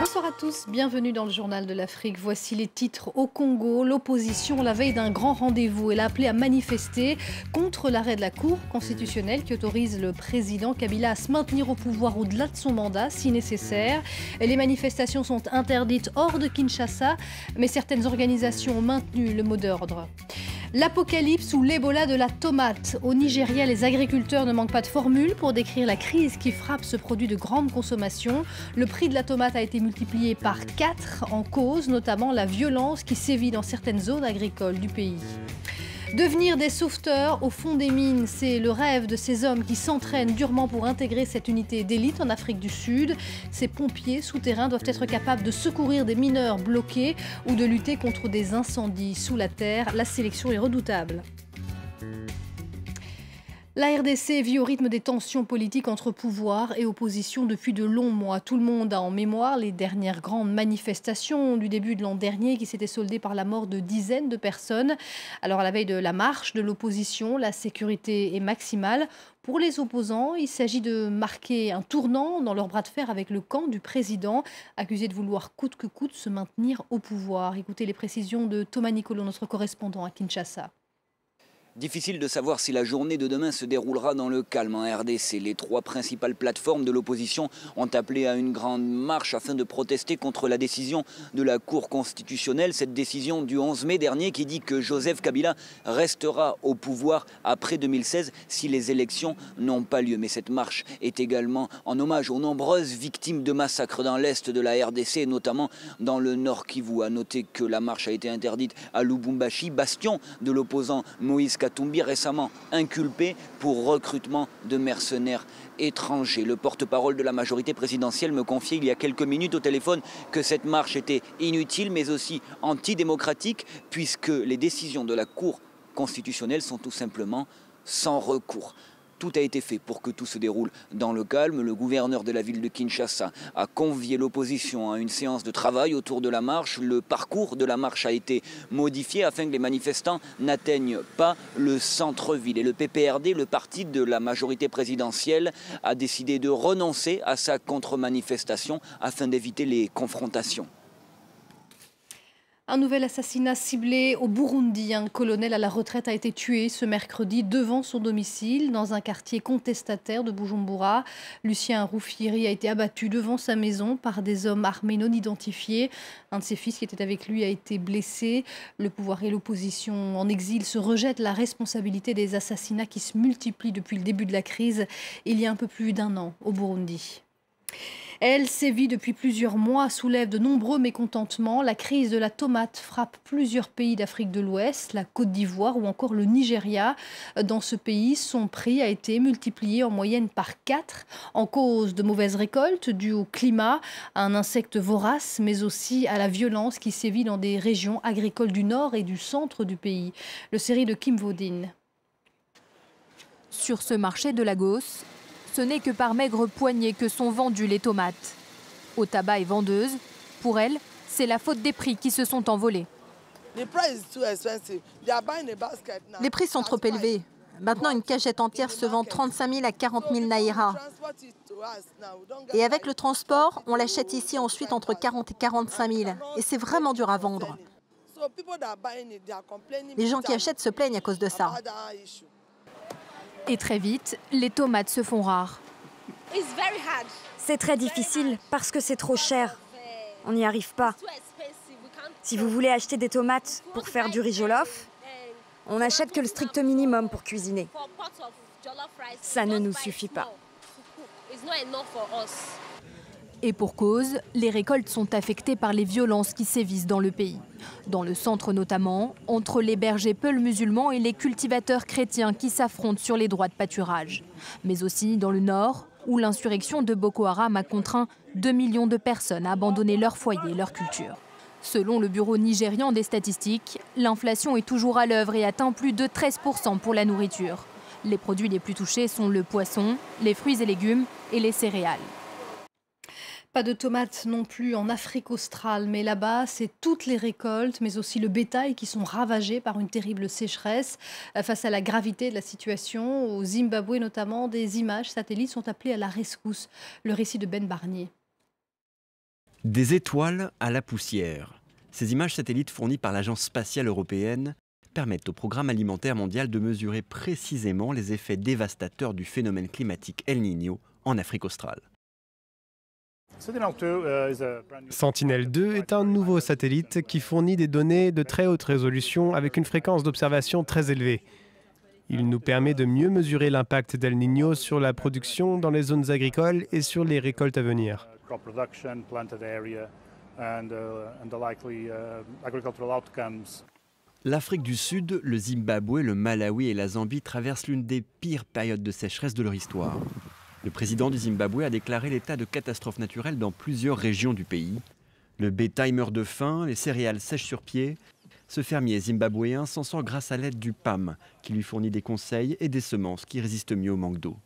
Bonsoir à tous, bienvenue dans le journal de l'Afrique. Voici les titres. Au Congo, l'opposition, la veille d'un grand rendez-vous, elle a appelé à manifester contre l'arrêt de la Cour constitutionnelle qui autorise le président Kabila à se maintenir au pouvoir au-delà de son mandat si nécessaire. Les manifestations sont interdites hors de Kinshasa, mais certaines organisations ont maintenu le mot d'ordre. L'apocalypse ou l'Ebola de la tomate. Au Nigeria, les agriculteurs ne manquent pas de formules pour décrire la crise qui frappe ce produit de grande consommation. Le prix de la tomate a été multiplié par 4, en cause notamment la violence qui sévit dans certaines zones agricoles du pays. Devenir des sauveteurs au fond des mines, c'est le rêve de ces hommes qui s'entraînent durement pour intégrer cette unité d'élite en Afrique du Sud. Ces pompiers souterrains doivent être capables de secourir des mineurs bloqués ou de lutter contre des incendies sous la terre. La sélection est redoutable. La RDC vit au rythme des tensions politiques entre pouvoir et opposition depuis de longs mois. Tout le monde a en mémoire les dernières grandes manifestations du début de l'an dernier qui s'étaient soldées par la mort de dizaines de personnes. Alors à la veille de la marche de l'opposition, la sécurité est maximale. Pour les opposants, il s'agit de marquer un tournant dans leur bras de fer avec le camp du président, accusé de vouloir coûte que coûte se maintenir au pouvoir. Écoutez les précisions de Thomas Nicolo, notre correspondant à Kinshasa. Difficile de savoir si la journée de demain se déroulera dans le calme en RDC. Les trois principales plateformes de l'opposition ont appelé à une grande marche afin de protester contre la décision de la Cour constitutionnelle. Cette décision du 11 mai dernier qui dit que Joseph Kabila restera au pouvoir après 2016 si les élections n'ont pas lieu. Mais cette marche est également en hommage aux nombreuses victimes de massacres dans l'est de la RDC, notamment dans le Nord Kivu. À noter que la marche a été interdite à Lubumbashi, bastion de l'opposant Moïse Katumbi, récemment inculpé pour recrutement de mercenaires étrangers. Le porte-parole de la majorité présidentielle me confiait il y a quelques minutes au téléphone que cette marche était inutile mais aussi antidémocratique puisque les décisions de la Cour constitutionnelle sont tout simplement sans recours. Tout a été fait pour que tout se déroule dans le calme. Le gouverneur de la ville de Kinshasa a convié l'opposition à une séance de travail autour de la marche. Le parcours de la marche a été modifié afin que les manifestants n'atteignent pas le centre-ville. Et le PPRD, le parti de la majorité présidentielle, a décidé de renoncer à sa contre-manifestation afin d'éviter les confrontations. Un nouvel assassinat ciblé au Burundi. Un colonel à la retraite a été tué ce mercredi devant son domicile dans un quartier contestataire de Bujumbura. Lucien Ruffieri a été abattu devant sa maison par des hommes armés non identifiés. Un de ses fils qui était avec lui a été blessé. Le pouvoir et l'opposition en exil se rejettent la responsabilité des assassinats qui se multiplient depuis le début de la crise il y a un peu plus d'un an au Burundi. Elle sévit depuis plusieurs mois, soulève de nombreux mécontentements. La crise de la tomate frappe plusieurs pays d'Afrique de l'Ouest, la Côte d'Ivoire ou encore le Nigeria. Dans ce pays, son prix a été multiplié en moyenne par 4 en cause de mauvaises récoltes dues au climat, à un insecte vorace, mais aussi à la violence qui sévit dans des régions agricoles du nord et du centre du pays. Le série de Kim Vaudine. Sur ce marché de Lagos, ce n'est que par maigre poignée que sont vendues les tomates. Au tabac et vendeuse, pour elle, c'est la faute des prix qui se sont envolés. Les prix sont trop élevés. Maintenant, une cachette entière se vend 35 000 à 40 000 naira. Et avec le transport, on l'achète ici ensuite entre 40 et 45 000. Et c'est vraiment dur à vendre. Les gens qui achètent se plaignent à cause de ça. Et très vite, les tomates se font rares. C'est très difficile parce que c'est trop cher. On n'y arrive pas. Si vous voulez acheter des tomates pour faire du riz jollof, on n'achète que le strict minimum pour cuisiner. Ça ne nous suffit pas. Et pour cause, les récoltes sont affectées par les violences qui sévissent dans le pays. Dans le centre notamment, entre les bergers peuls musulmans et les cultivateurs chrétiens qui s'affrontent sur les droits de pâturage. Mais aussi dans le nord, où l'insurrection de Boko Haram a contraint 2 millions de personnes à abandonner leur foyer et leur culture. Selon le Bureau nigérian des statistiques, l'inflation est toujours à l'œuvre et atteint plus de 13% pour la nourriture. Les produits les plus touchés sont le poisson, les fruits et légumes et les céréales. Pas de tomates non plus en Afrique australe, mais là-bas, c'est toutes les récoltes, mais aussi le bétail qui sont ravagés par une terrible sécheresse. Face à la gravité de la situation, au Zimbabwe notamment, des images satellites sont appelées à la rescousse. Le récit de Ben Barnier. Des étoiles à la poussière. Ces images satellites fournies par l'Agence spatiale européenne permettent au Programme alimentaire mondial de mesurer précisément les effets dévastateurs du phénomène climatique El Niño en Afrique australe. Sentinel-2 est un nouveau satellite qui fournit des données de très haute résolution avec une fréquence d'observation très élevée. Il nous permet de mieux mesurer l'impact d'El Niño sur la production dans les zones agricoles et sur les récoltes à venir. L'Afrique du Sud, le Zimbabwe, le Malawi et la Zambie traversent l'une des pires périodes de sécheresse de leur histoire. Le président du Zimbabwe a déclaré l'état de catastrophe naturelle dans plusieurs régions du pays. Le bétail meurt de faim, les céréales sèchent sur pied. Ce fermier zimbabwéen s'en sort grâce à l'aide du PAM, qui lui fournit des conseils et des semences qui résistent mieux au manque d'eau.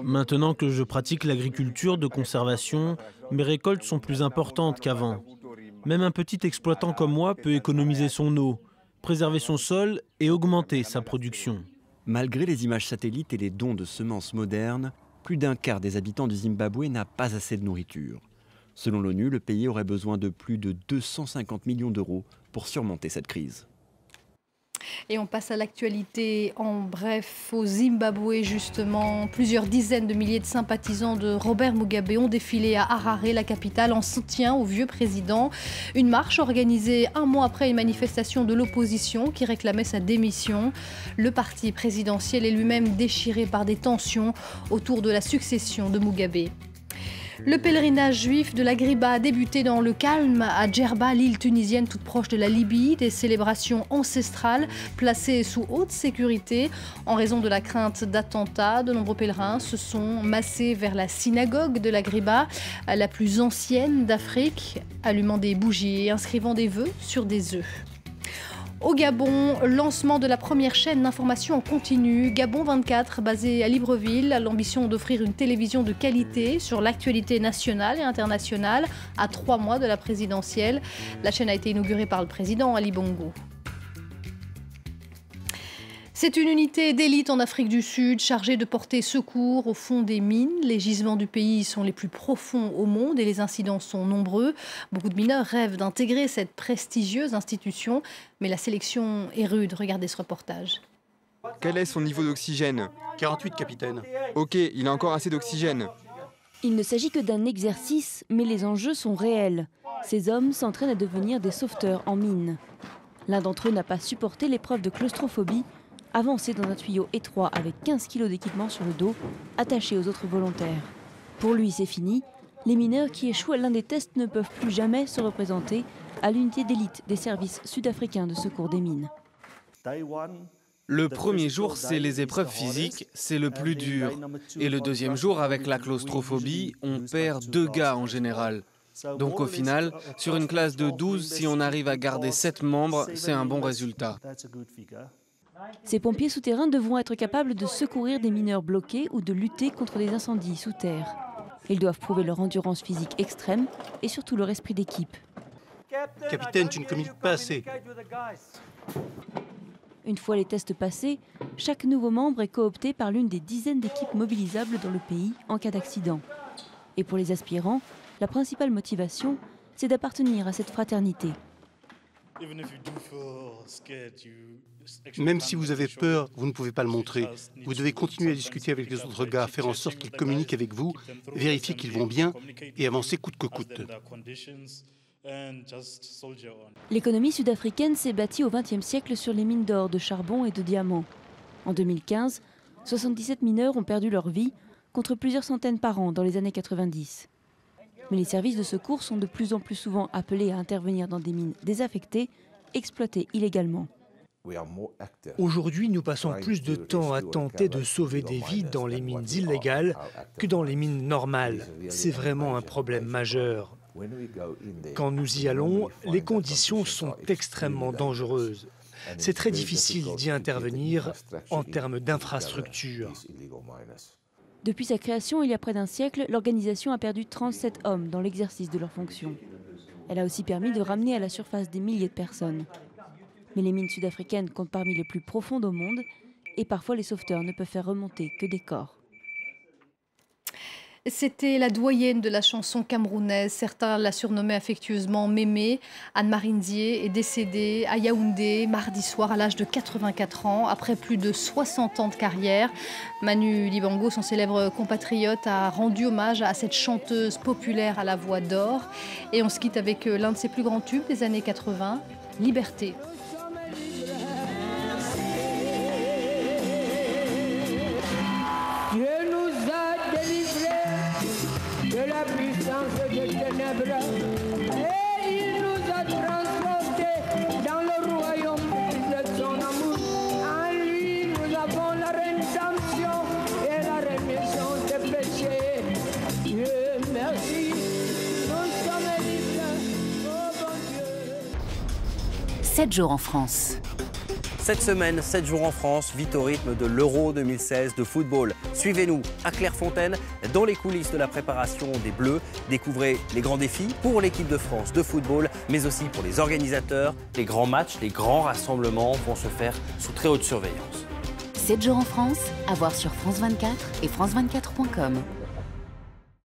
Maintenant que je pratique l'agriculture de conservation, mes récoltes sont plus importantes qu'avant. Même un petit exploitant comme moi peut économiser son eau, préserver son sol et augmenter sa production. Malgré les images satellites et les dons de semences modernes, plus d'un quart des habitants du Zimbabwe n'a pas assez de nourriture. Selon l'ONU, le pays aurait besoin de plus de 250 millions d'euros pour surmonter cette crise. Et on passe à l'actualité en bref. Au Zimbabwe, justement, plusieurs dizaines de milliers de sympathisants de Robert Mugabe ont défilé à Harare, la capitale, en soutien au vieux président. Une marche organisée un mois après une manifestation de l'opposition qui réclamait sa démission. Le parti présidentiel est lui-même déchiré par des tensions autour de la succession de Mugabe. Le pèlerinage juif de l'Agriba a débuté dans le calme à Djerba, l'île tunisienne toute proche de la Libye. Des célébrations ancestrales placées sous haute sécurité en raison de la crainte d'attentats. De nombreux pèlerins se sont massés vers la synagogue de l'Agriba, la plus ancienne d'Afrique, allumant des bougies et inscrivant des vœux sur des œufs. Au Gabon, lancement de la première chaîne d'information en continu, Gabon 24, basée à Libreville, a l'ambition d'offrir une télévision de qualité sur l'actualité nationale et internationale à 3 mois de la présidentielle. La chaîne a été inaugurée par le président Ali Bongo. C'est une unité d'élite en Afrique du Sud chargée de porter secours au fond des mines. Les gisements du pays sont les plus profonds au monde et les incidents sont nombreux. Beaucoup de mineurs rêvent d'intégrer cette prestigieuse institution, mais la sélection est rude. Regardez ce reportage. Quel est son niveau d'oxygène ? 48, capitaine. Ok, il a encore assez d'oxygène. Il ne s'agit que d'un exercice, mais les enjeux sont réels. Ces hommes s'entraînent à devenir des sauveteurs en mine. L'un d'entre eux n'a pas supporté l'épreuve de claustrophobie, avancé dans un tuyau étroit avec 15 kg d'équipement sur le dos, attaché aux autres volontaires. Pour lui, c'est fini. Les mineurs qui échouent à l'un des tests ne peuvent plus jamais se représenter à l'unité d'élite des services sud-africains de secours des mines. Le premier jour, c'est les épreuves physiques, c'est le plus dur. Et le deuxième jour, avec la claustrophobie, on perd 2 gars en général. Donc au final, sur une classe de 12, si on arrive à garder 7 membres, c'est un bon résultat. Ces pompiers souterrains devront être capables de secourir des mineurs bloqués ou de lutter contre des incendies sous terre. Ils doivent prouver leur endurance physique extrême et surtout leur esprit d'équipe. Capitaine, tu ne communiques pas assez. Une fois les tests passés, chaque nouveau membre est coopté par l'une des dizaines d'équipes mobilisables dans le pays en cas d'accident. Et pour les aspirants, la principale motivation, c'est d'appartenir à cette fraternité. Même si vous avez peur, vous ne pouvez pas le montrer. Vous devez continuer à discuter avec les autres gars, faire en sorte qu'ils communiquent avec vous, vérifier qu'ils vont bien et avancer coûte que coûte. L'économie sud-africaine s'est bâtie au XXe siècle sur les mines d'or, de charbon et de diamants. En 2015, 77 mineurs ont perdu leur vie, contre plusieurs centaines par an dans les années 90. Mais les services de secours sont de plus en plus souvent appelés à intervenir dans des mines désaffectées, exploitées illégalement. Aujourd'hui, nous passons plus de temps à tenter de sauver des vies dans les mines illégales que dans les mines normales. C'est vraiment un problème majeur. Quand nous y allons, les conditions sont extrêmement dangereuses. C'est très difficile d'y intervenir en termes d'infrastructures. Depuis sa création il y a près d'un siècle, l'organisation a perdu 37 hommes dans l'exercice de leurs fonctions. Elle a aussi permis de ramener à la surface des milliers de personnes. Mais les mines sud-africaines comptent parmi les plus profondes au monde et parfois les sauveteurs ne peuvent faire remonter que des corps. C'était la doyenne de la chanson camerounaise. Certains la surnommaient affectueusement Mémé. Anne-Marie Ndiaye est décédée à Yaoundé mardi soir à l'âge de 84 ans, après plus de 60 ans de carrière. Manu Dibango, son célèbre compatriote, a rendu hommage à cette chanteuse populaire à la voix d'or. Et on se quitte avec l'un de ses plus grands tubes des années 80, Liberté. Dieu nous a délivrés de la puissance des ténèbres et il nous a transportés dans le royaume de son amour. En lui, nous avons la rédemption et la rémission des péchés. Dieu merci, nous sommes libres, oh bon Dieu. 7 jours en France. Cette semaine, 7 jours en France, vite au rythme de l'Euro 2016 de football. Suivez-nous à Clairefontaine, dans les coulisses de la préparation des Bleus. Découvrez les grands défis pour l'équipe de France de football, mais aussi pour les organisateurs. Les grands matchs, les grands rassemblements vont se faire sous très haute surveillance. 7 jours en France, à voir sur France 24 et France24.com.